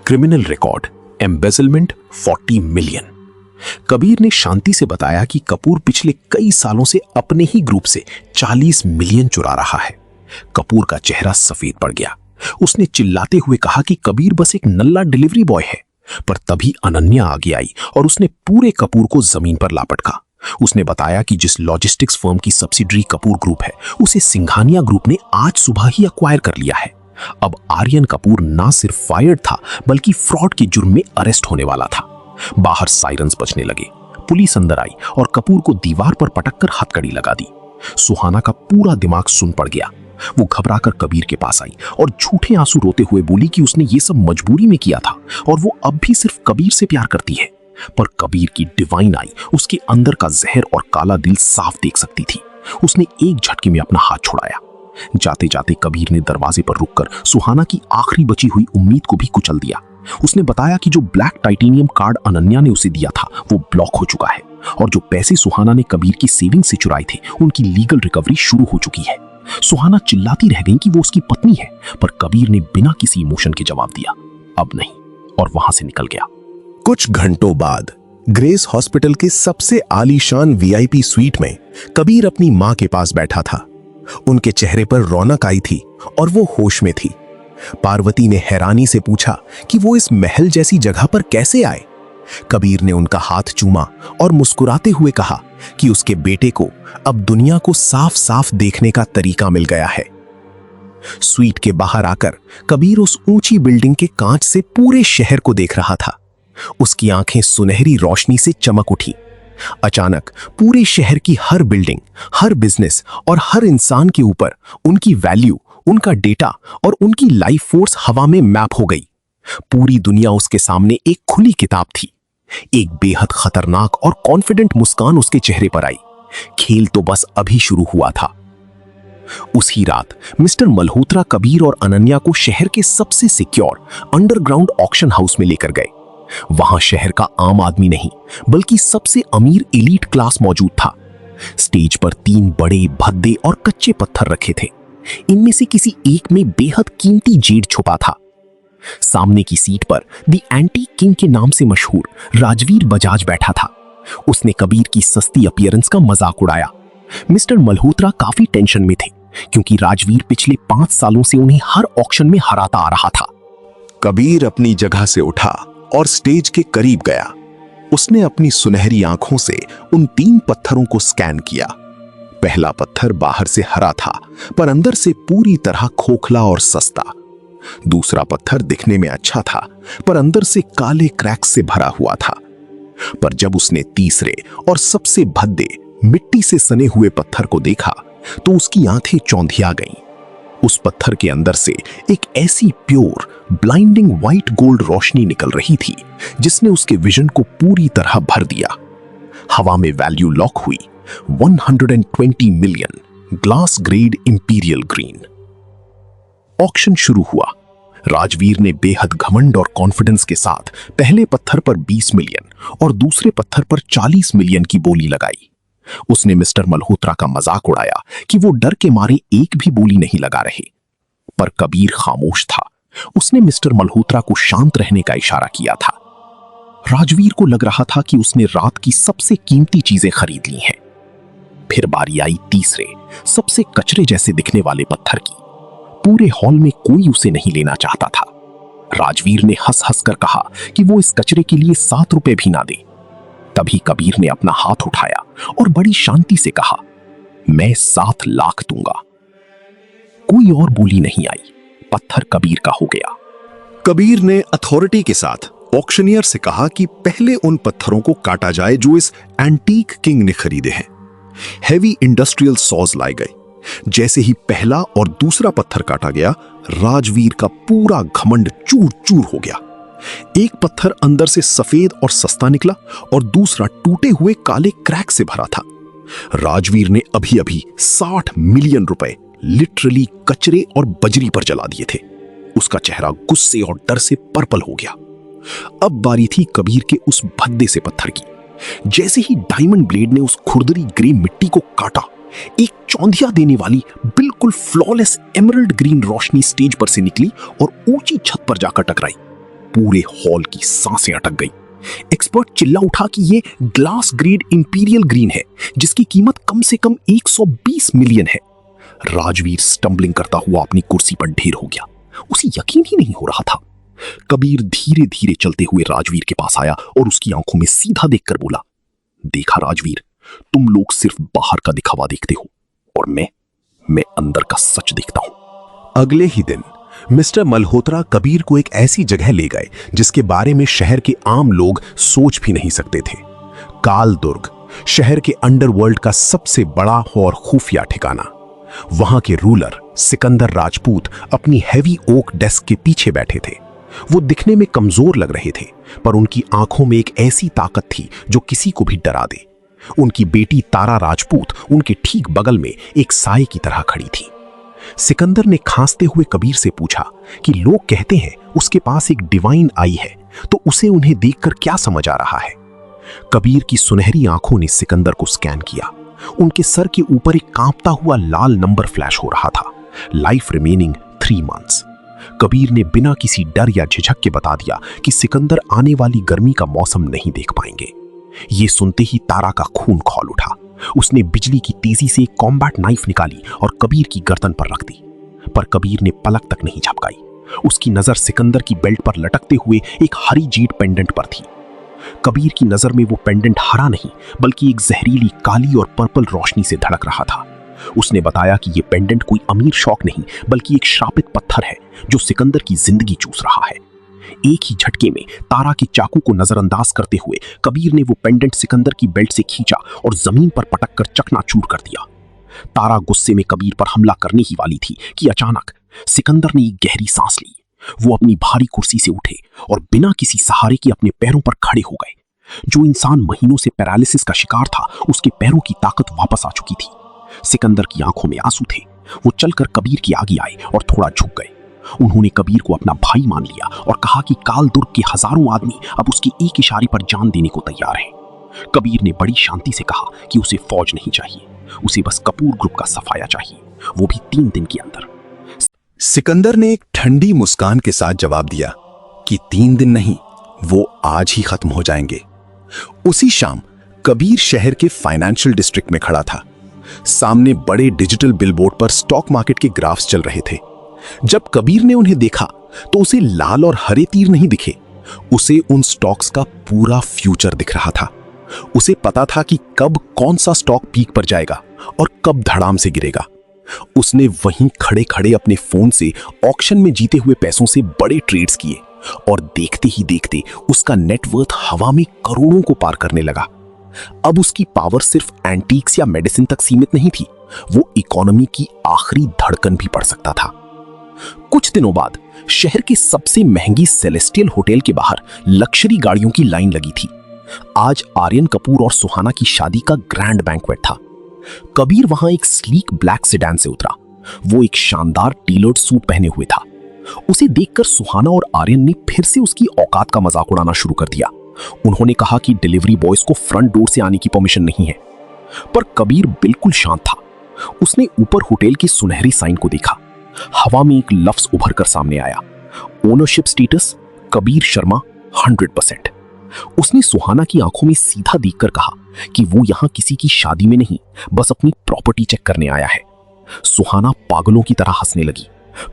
Criminal record, embezzlement 40 million. Kabir ने शांति से बताया कि कपूर पिछले कई सालों से अपने ही ग्रुप से 40 मिलियन चुरा रहा है। कपूर का चेहरा सफेद पड़ गया। उसने चिल्लाते हुए कहा कि कबीर बस एक नल्ला डिलीवरी बॉय है। पर तभी अनन्या आगे आई और उसने पूरे कपूर को जमीन पर लापटका। उसने बताया कि जिस लॉजिस्टिक्स फर्म की सब्सिडरी कपूर ग्रुप है, उसे सिंघानिया ग्रुप ने आज सुबह ही अक्वायर कर लिया है। अब आर्यन कपूर ना सिर्फ फायर्ड था, बल्कि फ्रॉड के जुर्म में अरेस्ट होने वाला था। बाहर सायरन्स बजने लगे। पुलिस अंदर आई और कपूर को दीवार पर पटककर हथकड़ी लगा दी। सुहाना का पूरा दिमाग सुन पड़ गया। वो घबराकर कबीर के पास आई और झूठे आंसू रोते हुए बोली कि उसने ये सब मजबूरी में किया था और वो अब भी सिर्फ कबीर से प्यार करती है। पर कबीर की डिवाइन आई उसके अंदर का जहर और काला दिल साफ देख सकती थी। उसने एक झटके में अपना हाथ छुड़ाया। जाते जाते कबीर ने दरवाजे पर रुककर सुहाना की आखिरी बची हुई उम्मीद को भी कुचल दिया। उसने बताया कि जो ब्लैक टाइटेनियम कार्ड अनन्या ने उसे दिया था वो ब्लॉक हो चुका है और जो पैसे सुहाना ने कबीर की सेविंग से चुराए थे उनकी लीगल रिकवरी शुरू हो चुकी है। सुहाना चिल्लाती रह गई कि वो उसकी पत्नी है, पर कबीर ने बिना किसी इमोशन के जवाब दिया, अब नहीं, और वहां से निकल गया। कुछ घंटों बाद ग्रेस हॉस्पिटल के सबसे आलीशान वीआईपी स्वीट में कबीर अपनी मां के पास बैठा था। उनके चेहरे पर रौनक आई थी और वो होश में थी। पार्वती ने हैरानी से पूछा कि वो इस महल जैसी जगह पर कैसे आए। कबीर ने उनका हाथ चूमा और मुस्कुराते हुए कहा कि उसके बेटे को अब दुनिया को साफ साफ देखने का तरीका मिल गया है। स्वीट के बाहर आकर कबीर उस ऊंची बिल्डिंग के कांच से पूरे शहर को देख रहा था। उसकी आंखें सुनहरी रोशनी से चमक उठी। अचानक पूरे शहर की हर बिल्डिंग, हर बिजनेस और हर इंसान के ऊपर उनकी वैल्यू, उनका डेटा और उनकी लाइफ फोर्स हवा में मैप हो गई। पूरी दुनिया उसके सामने एक खुली किताब थी। एक बेहद खतरनाक और कॉन्फिडेंट मुस्कान उसके चेहरे पर आई। खेल तो बस अभी शुरू हुआ था। उसी रात मिस्टर मल्होत्रा कबीर और अनन्या को शहर के सबसे सिक्योर अंडरग्राउंड ऑक्शन हाउस में लेकर गए। वहां शहर का आम आदमी नहीं, बल्कि सबसे अमीर एलीट क्लास मौजूद था। स्टेज पर 3 बड़े भद्दे और कच्चे पत्थर रखे थे। इनमें से किसी एक में बेहद कीमती जेड छुपा था। सामने की सीट पर द एंटी किंग के नाम से मशहूर राजवीर बजाज बैठा था। उसने कबीर की सस्ती अपीयरेंस का मजाक उड़ाया। मिस्टर मल्होत्रा काफी टेंशन में थे, क्योंकि राजवीर पिछले 5 सालों से उन्हें हर ऑक्शन में हराता आ रहा था। कबीर अपनी जगह से उठा और स्टेज के करीब गया। उसने अपनी सुनहरी आंखों से उन 3 पत्थरों को स्कैन किया। पहला पत्थर बाहर से हरा था, पर अंदर से पूरी तरह खोखला और सस्ता। दूसरा पत्थर दिखने में अच्छा था, पर अंदर से काले क्रैक्स से भरा हुआ था। पर जब उसने तीसरे और सबसे भद्दे मिट्टी से सने हुए पत्थर को देखा, तो उसकी आंखें चौंधिया गईं। उस पत्थर के अंदर से एक ऐसी प्योर ब्लाइंडिंग व्हाइट गोल्ड रोशनी निकल रही थी, जिसने उसके विजन को पूरी तरह भर दिया। हवा में वैल्यू लॉक हुई, 120 million, glass grade imperial green. Auction शुरू हुआ। राजवीर ने बेहद घमंड और कॉन्फिडेंस के साथ पहले पत्थर पर 20 मिलियन और दूसरे पत्थर पर 40 मिलियन की बोली लगाई। उसने मिस्टर मल्होत्रा का मजाक उड़ाया कि वो डर के मारे एक भी बोली नहीं लगा रहे। पर कबीर खामोश था। उसने मिस्टर मल्होत्रा को शांत रहने का इशारा किया था। राजवीर को लग रहा था कि उसने रात की सबसे कीमती चीजें खरीद ली हैं। फिर बारी आई तीसरे, सबसे कचरे जैसे दिखने वाले पत्थर की। पूरे हॉल में कोई उसे नहीं लेना चाहता था। राजवीर ने हंस हंस कर कहा कि वो इस कचरे के लिए 7 रुपए भी ना दे। तभी कबीर ने अपना हाथ उठाया और बड़ी शांति से कहा, मैं 7 लाख दूंगा। कोई और बोली नहीं आई। पत्थर कबीर का हो गया। कबीर ने अथॉरिटी के साथ ऑक्शनियर से कहा कि पहले उन पत्थरों को काटा जाए जो इस एंटीक किंग ने खरीदे हैं। हेवी इंडस्ट्रियल सॉज लाए गए। जैसे ही पहला और दूसरा पत्थर काटा गया, राजवीर का पूरा घमंड चूर चूर हो गया। एक पत्थर अंदर से सफेद और सस्ता निकला और दूसरा टूटे हुए काले क्रैक से भरा था। राजवीर ने अभी अभी 60 मिलियन रुपए लिटरली कचरे और बजरी पर जला दिए थे। उसका चेहरा गुस्से और डर से पर्पल हो गया। अब बारी थी कबीर के उस भद्दे से पत्थर की। जैसे ही डायमंड ब्लेड ने उस खुरदरी ग्रे मिट्टी को काटा, एक चौंधिया देने वाली बिल्कुल फ्लॉलेस एमरल्ड ग्रीन रोशनी स्टेज पर से निकली और ऊंची छत पर जाकर टकराई। पूरे हॉल की सांसें अटक गई। एक्सपर्ट चिल्ला उठा कि ये ग्लास ग्रेड इंपीरियल ग्रीन है जिसकी कीमत कम से कम 120 मिलियन है। राजवीर स्टम्बलिंग करता हुआ अपनी कुर्सी पर ढेर हो गया। उसे यकीन ही नहीं हो रहा था। कबीर धीरे धीरे चलते हुए राजवीर के पास आया और उसकी आंखों में सीधा देखकर बोला, देखा राजवीर, तुम लोग सिर्फ बाहर का दिखावा देखते हो और मैं अंदर का सच देखता हूं। अगले ही दिन मिस्टर मल्होत्रा कबीर को एक ऐसी जगह ले गए जिसके बारे में शहर के आम लोग सोच भी नहीं सकते थे। काल दुर्ग, शहर के अंडरवर्ल्ड का सबसे बड़ा और खुफिया ठिकाना। वहां के रूलर सिकंदर राजपूत अपनी हैवी ओक डेस्क के पीछे बैठे थे। वो दिखने में कमजोर लग रहे थे, पर उनकी आंखों में एक ऐसी ताकत थी जो किसी को भी डरा दे। उनकी बेटी तारा राजपूत उनके ठीक बगल में एक साए की तरह खड़ी थी। सिकंदर ने खांसते हुए कबीर से पूछा कि लोग कहते हैं उसके पास एक डिवाइन आई है, तो उसे उन्हें देखकर क्या समझ आ रहा है? कबीर की सुनहरी आंखों ने सिकंदर को स्कैन किया। उनके सर के ऊपर एक कांपता हुआ लाल नंबर फ्लैश हो रहा था, लाइफ रिमेनिंग 3 मंथ्स। कबीर ने बिना किसी डर या झिझक के बता दिया कि सिकंदर आने वाली गर्मी का मौसम नहीं देख पाएंगे। ये सुनते ही तारा का खून खौल उठा। उसने बिजली की तेजी से एक कॉम्बैट नाइफ निकाली और कबीर की गर्दन पर रख दी, पर कबीर ने पलक तक नहीं झपकाई। उसकी नजर सिकंदर की बेल्ट पर लटकते हुए एक हरी जीट पेंडेंट पर थी। कबीर की नजर में वो पेंडेंट हरा नहीं बल्कि एक जहरीली काली और पर्पल रोशनी से धड़क रहा था। उसने बताया कि ये पेंडेंट कोई अमीर शौक नहीं बल्कि एक श्रापित पत्थर है जो सिकंदर की जिंदगी चूस रहा है। एक ही झटके में तारा के चाकू को नजरअंदाज करते हुए कबीर ने वो पेंडेंट सिकंदर की बेल्ट से खींचा और जमीन पर पटक कर चकनाचूर कर दिया। तारा गुस्से में कबीर पर हमला करने ही वाली थी कि अचानक सिकंदर ने एक गहरी सांस ली। वो अपनी भारी कुर्सी से उठे और बिना किसी सहारे के अपने पैरों पर खड़े हो गए। जो इंसान महीनों से पैरालिसिस का शिकार था, उसके पैरों की ताकत वापस आ चुकी थी। सिकंदर की आंखों में आंसू थे। वो चलकर कबीर के आगे आए और थोड़ा झुक गए। उन्होंने कबीर को अपना भाई मान लिया और कहा कि काल दुर्ग के हजारों आदमी अब उसके एक इशारे पर जान देने को तैयार हैं। कबीर ने बड़ी शांति से कहा कि उसे फौज नहीं चाहिए, उसे बस कपूर ग्रुप का सफाया चाहिए, वो भी 3 दिन के अंदर। सिकंदर ने एक ठंडी मुस्कान के साथ जवाब दिया कि 3 दिन नहीं, वो आज ही खत्म हो जाएंगे। उसी शाम कबीर शहर के फाइनेंशियल डिस्ट्रिक्ट में खड़ा था। सामने बड़े डिजिटल बिलबोर्ड पर स्टॉक मार्केट के ग्राफ्स चल रहे थे। जब कबीर ने उन्हें देखा तो उसे लाल और हरे तीर नहीं दिखे, उसे उन स्टॉक्स का पूरा फ्यूचर दिख रहा था। उसे पता था कि कब कौन सा स्टॉक पीक पर जाएगा और कब धड़ाम से गिरेगा। उसने वहीं खड़े खड़े अपने फोन से ऑक्शन में जीते हुए पैसों से बड़े ट्रेड्स किए और देखते ही देखते उसका नेटवर्थ हवा में करोड़ों को पार करने लगा। अब उसकी पावर सिर्फ एंटीक्स या मेडिसिन तक सीमित नहीं थी, वो इकोनॉमी की आखिरी धड़कन भी पढ़ सकता था। कुछ दिनों बाद शहर के सबसे महंगी सेलेस्टियल होटल के बाहर लक्जरी गाड़ियों की लाइन लगी थी। आज आर्यन कपूर और सुहाना की शादी का ग्रैंड बैंक्वेट था। कबीर वहां एक स्लीक ब्लैक सेडान से उतरा। वो एक शानदार टेलर्ड सूट पहने हुए था। उसे देखकर सुहाना और आर्यन ने फिर से उसकी औकात का मजाक उड़ाना शुरू कर दिया। उन्होंने कहा कि डिलीवरी बॉयज को फ्रंट डोर से आने की परमिशन नहीं है, पर कबीर बिल्कुल शांत था। उसने ऊपर होटल की सुनहरी साइन को देखा। हवा में एक लफ्ज उभर कर सामने आया, ओनरशिप स्टेटस कबीर शर्मा 100%। उसने सुहाना की आंखों में सीधा देखकर कहा कि वो यहां किसी की शादी में नहीं, बस अपनी प्रॉपर्टी चेक करने आया है। सुहाना पागलों की तरह हंसने लगी,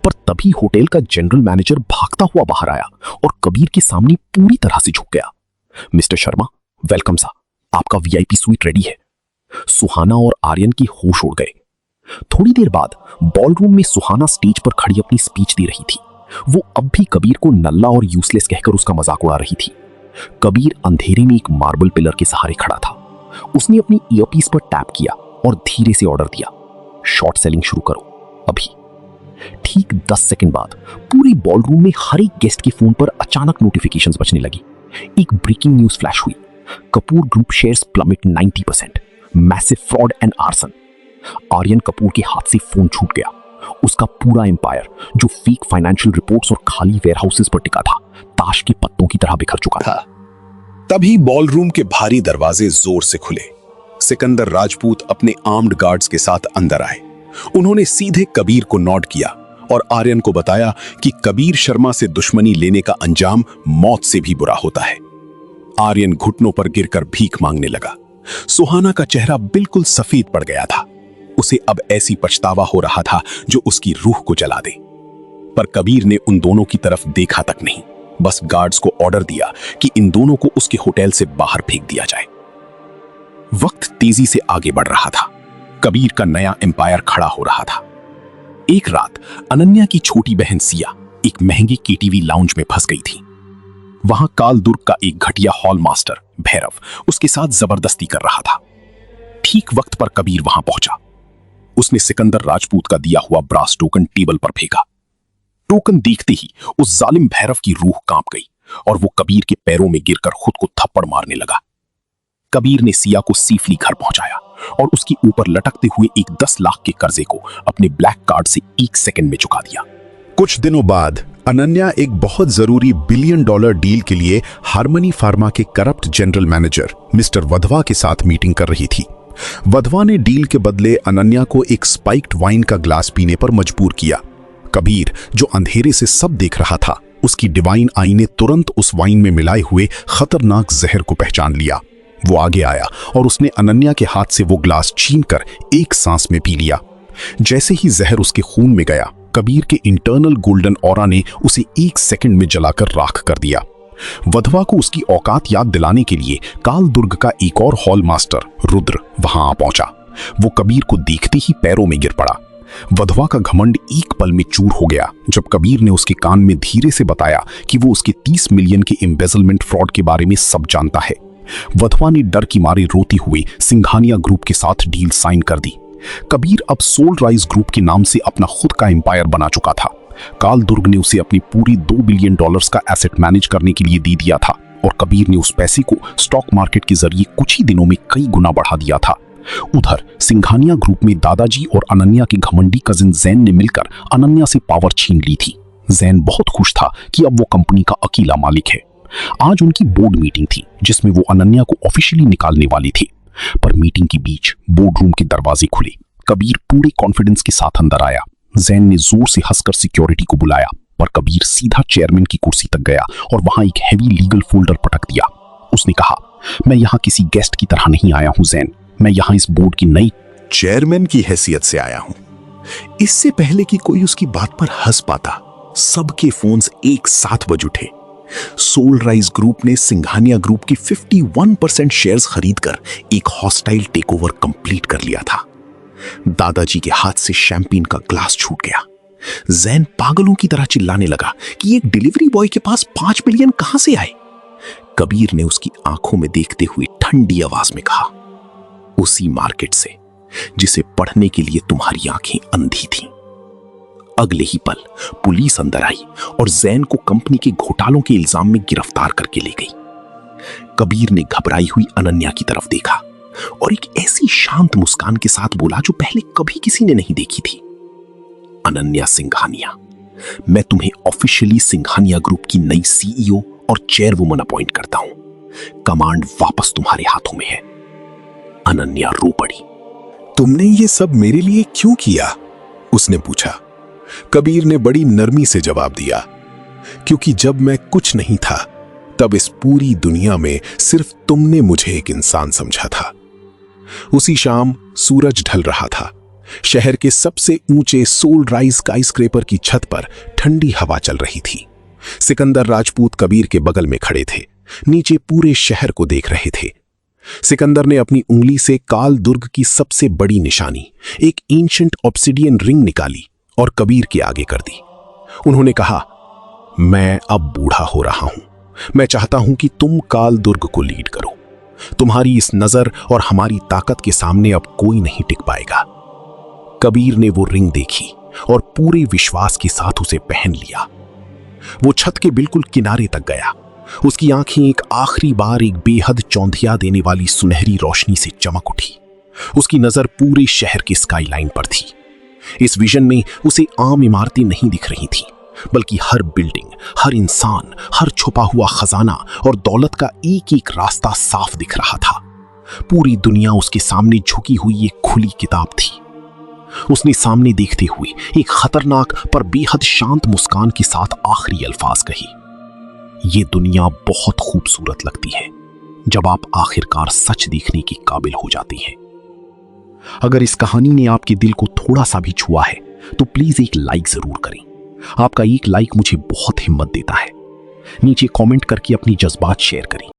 पर तभी होटल का जनरल मैनेजर भागता हुआ बाहर आया और कबीर के सामने पूरी तरह से झुक गया। मिस्टर शर्मा, वेलकम सा, आपका वीआईपी स्वीट रेडी है। सुहाना और आर्यन की होश उड़ गए। थोड़ी देर बाद बॉलरूम में सुहाना स्टेज पर खड़ी अपनी स्पीच दे रही थी। वो अब भी कबीर को नल्ला और यूजलेस कहकर उसका मजाक उड़ा रही थी। कबीर अंधेरे में एक मार्बल पिलर के सहारे खड़ा था। उसने अपनी ईयरपीस पर टैप किया और धीरे से ऑर्डर दिया, शॉर्ट सेलिंग शुरू करो अभी। ठीक 10 सेकंड बाद पूरे बॉलरूम में हर एक गेस्ट के फोन पर अचानक नोटिफिकेशंस बजने लगी। एक ब्रेकिंग न्यूज फ्लैश हुई, Kapoor group shares plummet 90%, massive fraud and arson. Aryan Kapoor के हाथ से फोन छूट गया। उसका पूरा एम्पायर, जो फेक फाइनेंशियल रिपोर्ट्स और खाली वेयरहाउसेस पर टिका था, ताश के पत्तों की तरह बिखर चुका था। तभी बॉलरूम के भारी दरवाजे जोर से खुले। सिकंदर राजपूत अपने आर्म्ड गार्ड्स के साथ अंदर आए। उन्होंने सीधे कबीर को नॉड किया और आर्यन को बताया कि कबीर शर्मा से दुश्मनी लेने का अंजाम मौत से भी बुरा होता है। आर्यन घुटनों पर गिरकर भीख मांगने लगा। सुहाना का चेहरा बिल्कुल सफेद पड़ गया था। उसे अब ऐसी पछतावा हो रहा था जो उसकी रूह को जला दे। पर कबीर ने उन दोनों की तरफ देखा तक नहीं, बस गार्ड्स को ऑर्डर दिया कि इन दोनों को उसके होटल से बाहर फेंक दिया जाए। वक्त तेजी से आगे बढ़ रहा था। कबीर का नया एम्पायर खड़ा हो रहा था। एक रात अनन्या की छोटी बहन सिया एक महंगे केटीवी लाउंज में फंस गई थी। वहां काल दुर्ग का एक घटिया हॉल मास्टर भैरव उसके साथ जबरदस्ती कर रहा था। ठीक वक्त पर कबीर वहां पहुंचा। उसने सिकंदर राजपूत का दिया हुआ ब्रास टोकन टेबल पर फेंका। टोकन देखते ही उस जालिम भैरव की रूह कांप गई और वो कबीर के पैरों में गिरकर खुद को थप्पड़ मारने लगा। कबीर ने सिया को सेफली घर पहुंचाया और उसके ऊपर लटकते हुए एक 10 लाख के कर्जे को अपने ब्लैक कार्ड से 1 सेकंड में चुका दिया। कुछ दिनों बाद अनन्या एक बहुत जरूरी $1 बिलियन डील के लिए हार्मनी फार्मा के corrupt general manager mister Wadhwa के साथ मीटिंग कर रही थी। वधवा ने डील के बदले अनन्या को एक स्पाइक्ड वाइन का ग्लास पीने पर मजबूर किया। कबीर, जो अंधेरे से सब देख रहा था, उसकी डिवाइन आई ने तुरंत उस वाइन में मिलाए हुए खतरनाक जहर को पहचान लिया। वो आगे आया और उसने अनन्या के हाथ से वो ग्लास छीनकर एक सांस में पी लिया। जैसे ही जहर उसके खून में गया, कबीर के इंटरनल गोल्डन ऑरा ने उसे 1 सेकंड में जलाकर राख कर दिया। वधवा को उसकी औकात याद दिलाने के लिए काल दुर्ग का एक और हॉल मास्टर रुद्र वहां आ पहुंचा। वो कबीर को देखते ही पैरों में गिर पड़ा। वधवा का घमंड एक पल में चूर हो गया जब कबीर ने उसके कान में धीरे से बताया कि वो उसके 30 मिलियन के एम्बेजलमेंट फ्रॉड के बारे में सब जानता है। वधवा ने डर की मारे रोती हुई सिंघानिया ग्रुप के साथ डील साइन कर दी। कबीर अब सोल राइज ग्रुप के नाम से अपना खुद का एम्पायर बना चुका था। काल दुर्ग ने उसे अपनी पूरी $2 बिलियन का एसेट मैनेज करने के लिए दे दिया था और कबीर ने उस पैसे को स्टॉक मार्केट के जरिए कुछ ही दिनों में कई गुना बढ़ा दिया था। उधर सिंघानिया ग्रुप में दादाजी और अनन्या के घमंडी कजिन जैन ने मिलकर अनन्या से पावर छीन ली थी। जैन बहुत खुश था कि अब वो कंपनी का अकेला मालिक है। आज उनकी बोर्ड मीटिंग थी जिसमें वो अनन्या को ऑफिशियली निकालने वाली थी। पर मीटिंग के बीच बोर्ड रूम के दरवाजे खुले। कबीर पूरे कॉन्फिडेंस के साथ अंदर आया। जैन ने जोर से हंसकर सिक्योरिटी को बुलाया, पर कबीर सीधा चेयरमैन की कुर्सी तक गया और वहां एक हैवी लीगल फोल्डर पटक दिया। उसने कहा, मैं यहाँ किसी गेस्ट की तरह नहीं आया हूँ जैन, मैं यहाँ इस बोर्ड की नई चेयरमैन की हैसियत से आया हूं। इससे पहले कि कोई उसकी बात पर हंस पाता, सबके फोन्स एक साथ बज उठे। सोल राइज ग्रुप ने सिंघानिया ग्रुप की 51% शेयर्स खरीदकर एक हॉस्टाइल टेकओवर कंप्लीट कर लिया था। दादाजी के हाथ से शैंपेन का ग्लास छूट गया। जैन पागलों की तरह चिल्लाने लगा कि एक डिलीवरी बॉय के पास 5 मिलियन कहां से आए। कबीर ने उसकी आंखों में देखते हुए ठंडी आवाज में कहा, उसी मार्केट से जिसे पढ़ने के लिए तुम्हारी आंखें अंधी थीं। अगले ही पल पुलिस अंदर आई और जैन को कंपनी के घोटालों के इल्जाम में गिरफ्तार करके ले गई। कबीर ने घबराई हुई अनन्या की तरफ देखा और एक ऐसी शांत मुस्कान के साथ बोला जो पहले कभी किसी ने नहीं देखी थी, अनन्या सिंघानिया, मैं तुम्हें ऑफिशियली सिंघानिया ग्रुप की नई सीईओ और चेयरवुमन अपॉइंट करता हूं। कमांड वापस तुम्हारे हाथों में है। अनन्या रो पड़ी। तुमने ये सब मेरे लिए क्यों किया? उसने पूछा। कबीर ने बड़ी नरमी से जवाब दिया, क्योंकि जब मैं कुछ नहीं था तब इस पूरी दुनिया में सिर्फ तुमने मुझे एक इंसान समझा था। उसी शाम सूरज ढल रहा था। शहर के सबसे ऊंचे सोल राइज स्काईस्क्रेपर की छत पर ठंडी हवा चल रही थी। सिकंदर राजपूत कबीर के बगल में खड़े थे, नीचे पूरे शहर को देख रहे थे। सिकंदर ने अपनी उंगली से काल दुर्ग की सबसे बड़ी निशानी, एक एंशिएंट ऑब्सिडियन रिंग निकाली और कबीर के आगे कर दी। उन्होंने कहा, मैं अब बूढ़ा हो रहा हूं। मैं चाहता हूं कि तुम काल दुर्ग को लीड करो। तुम्हारी इस नजर और हमारी ताकत के सामने अब कोई नहीं टिक पाएगा। कबीर ने वो रिंग देखी और पूरे विश्वास के साथ उसे पहन लिया। वो छत के बिल्कुल किनारे तक गया। उसकी आंखें एक आखिरी बार एक बेहद चौंधिया देने वाली सुनहरी रोशनी से चमक उठी। उसकी नजर पूरे शहर की स्काईलाइन पर थी। इस विजन में उसे आम इमारतें नहीं दिख रही थी, बल्कि हर बिल्डिंग, हर इंसान, हर छुपा हुआ खजाना और दौलत का एक एक रास्ता साफ दिख रहा था। पूरी दुनिया उसके सामने झुकी हुई एक खुली किताब थी। उसने सामने देखते हुए एक खतरनाक पर बेहद शांत मुस्कान के साथ आखिरी अल्फाज कही, ये दुनिया बहुत खूबसूरत लगती है, जब आप आखिरकार सच देखने की काबिल हो जाती हैं। अगर इस कहानी ने आपके दिल को थोड़ा सा भी छुआ है तो प्लीज एक लाइक जरूर करें। आपका एक लाइक मुझे बहुत हिम्मत देता है। नीचे कमेंट करके अपनी जज्बात शेयर करें।